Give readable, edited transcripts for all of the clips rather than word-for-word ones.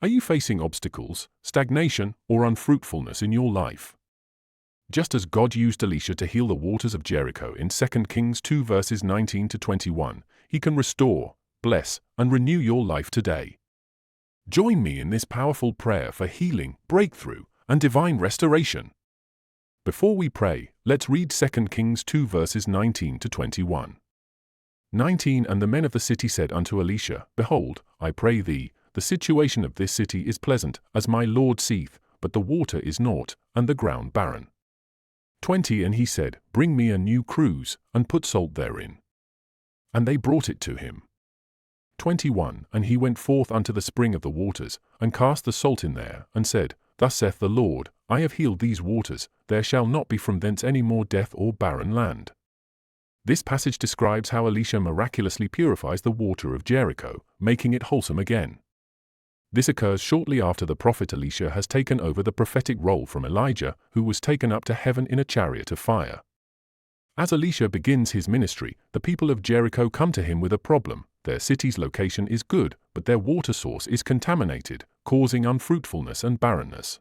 Are you facing obstacles, stagnation, or unfruitfulness in your life? Just as God used Elisha to heal the waters of Jericho in 2 Kings 2 verses 19 to 21, He can restore, bless, and renew your life today. Join me in this powerful prayer for healing, breakthrough, and divine restoration. Before we pray, let's read 2 Kings 2 verses 19 to 21. 19 And the men of the city said unto Elisha, Behold, I pray thee, the situation of this city is pleasant, as my Lord seeth, but the water is naught, and the ground barren. 20 And he said, Bring me a new cruse, and put salt therein. And they brought it to him. 21 And he went forth unto the spring of the waters, and cast the salt in there, and said, Thus saith the Lord, I have healed these waters, there shall not be from thence any more death or barren land. This passage describes how Elisha miraculously purifies the water of Jericho, making it wholesome again. This occurs shortly after the prophet Elisha has taken over the prophetic role from Elijah, who was taken up to heaven in a chariot of fire. As Elisha begins his ministry, the people of Jericho come to him with a problem. Their city's location is good, but their water source is contaminated, causing unfruitfulness and barrenness.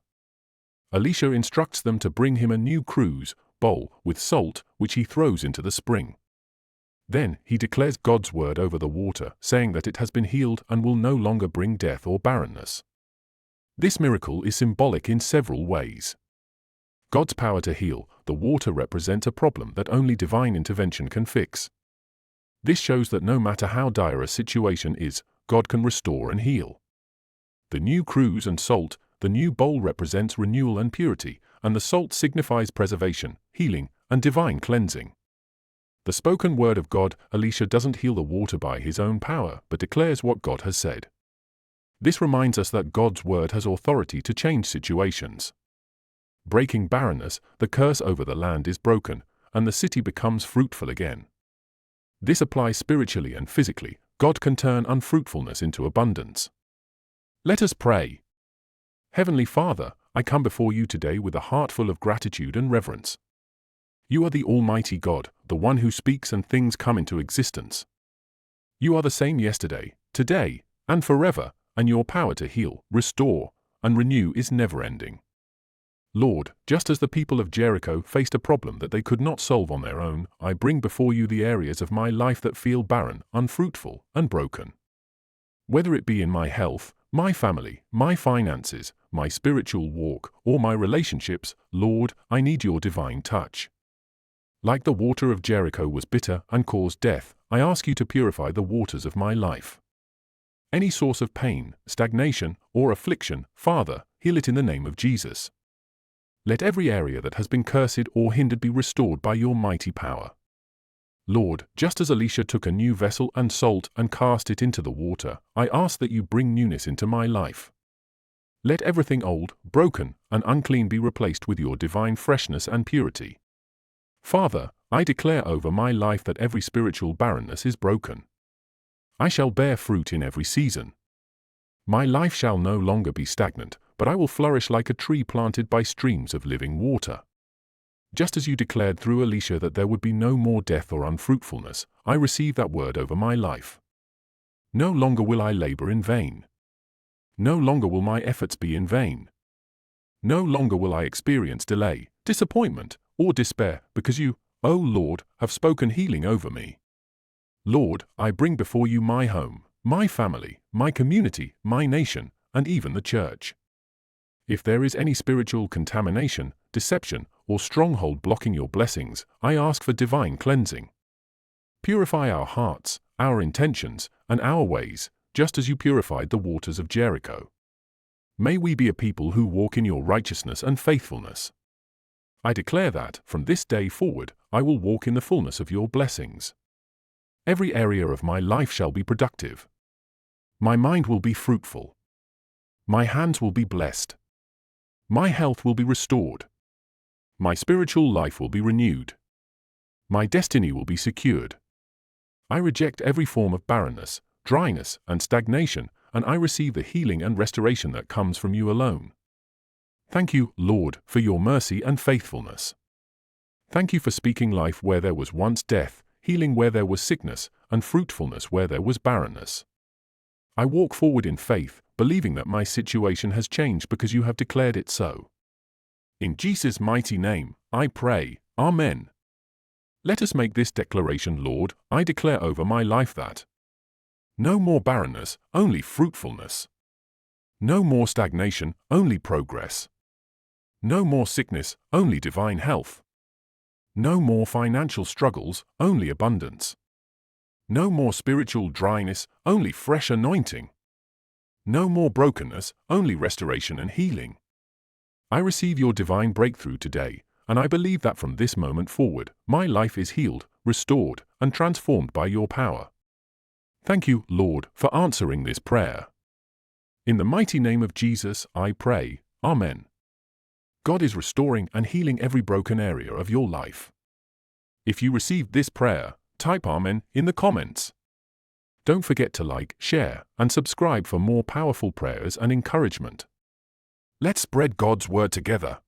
Elisha instructs them to bring him a new cruse, bowl, with salt, which he throws into the spring. Then he declares God's word over the water, saying that it has been healed and will no longer bring death or barrenness. This miracle is symbolic in several ways. God's power to heal, the water represents a problem that only divine intervention can fix. This shows that no matter how dire a situation is, God can restore and heal. The new cruse and salt, the new bowl represents renewal and purity, and the salt signifies preservation, healing, and divine cleansing. The spoken word of God, Elisha doesn't heal the water by his own power, but declares what God has said. This reminds us that God's word has authority to change situations. Breaking barrenness, the curse over the land is broken, and the city becomes fruitful again. This applies spiritually and physically. God can turn unfruitfulness into abundance. Let us pray. Heavenly Father, I come before you today with a heart full of gratitude and reverence. You are the Almighty God, the one who speaks and things come into existence. You are the same yesterday, today, and forever, and your power to heal, restore, and renew is never-ending. Lord, just as the people of Jericho faced a problem that they could not solve on their own, I bring before you the areas of my life that feel barren, unfruitful, and broken. Whether it be in my health, my family, my finances, my spiritual walk, or my relationships, Lord, I need your divine touch. Like the water of Jericho was bitter and caused death, I ask you to purify the waters of my life. Any source of pain, stagnation, or affliction, Father, heal it in the name of Jesus. Let every area that has been cursed or hindered be restored by your mighty power. Lord, just as Elisha took a new vessel and salt and cast it into the water, I ask that you bring newness into my life. Let everything old, broken, and unclean be replaced with your divine freshness and purity. Father, I declare over my life that every spiritual barrenness is broken. I shall bear fruit in every season. My life shall no longer be stagnant, but I will flourish like a tree planted by streams of living water. Just as you declared through Elisha that there would be no more death or unfruitfulness, I receive that word over my life. No longer will I labor in vain. No longer will my efforts be in vain. No longer will I experience delay, disappointment, or despair, because you, O Lord, have spoken healing over me. Lord, I bring before you my home, my family, my community, my nation, and even the church. If there is any spiritual contamination, deception, or stronghold blocking your blessings, I ask for divine cleansing. Purify our hearts, our intentions, and our ways, just as you purified the waters of Jericho. May we be a people who walk in your righteousness and faithfulness. I declare that, from this day forward, I will walk in the fullness of your blessings. Every area of my life shall be productive. My mind will be fruitful. My hands will be blessed. My health will be restored. My spiritual life will be renewed. My destiny will be secured. I reject every form of barrenness, dryness, and stagnation, and I receive the healing and restoration that comes from you alone. Thank you, Lord, for your mercy and faithfulness. Thank you for speaking life where there was once death, healing where there was sickness, and fruitfulness where there was barrenness. I walk forward in faith, believing that my situation has changed because you have declared it so. In Jesus' mighty name, I pray. Amen. Let us make this declaration, Lord, I declare over my life that no more barrenness, only fruitfulness. No more stagnation, only progress. No more sickness, only divine health. No more financial struggles, only abundance. No more spiritual dryness, only fresh anointing. No more brokenness, only restoration and healing. I receive your divine breakthrough today, and I believe that from this moment forward, my life is healed, restored, and transformed by your power. Thank you, Lord, for answering this prayer. In the mighty name of Jesus, I pray. Amen. God is restoring and healing every broken area of your life. If you received this prayer, type Amen in the comments. Don't forget to like, share, and subscribe for more powerful prayers and encouragement. Let's spread God's word together.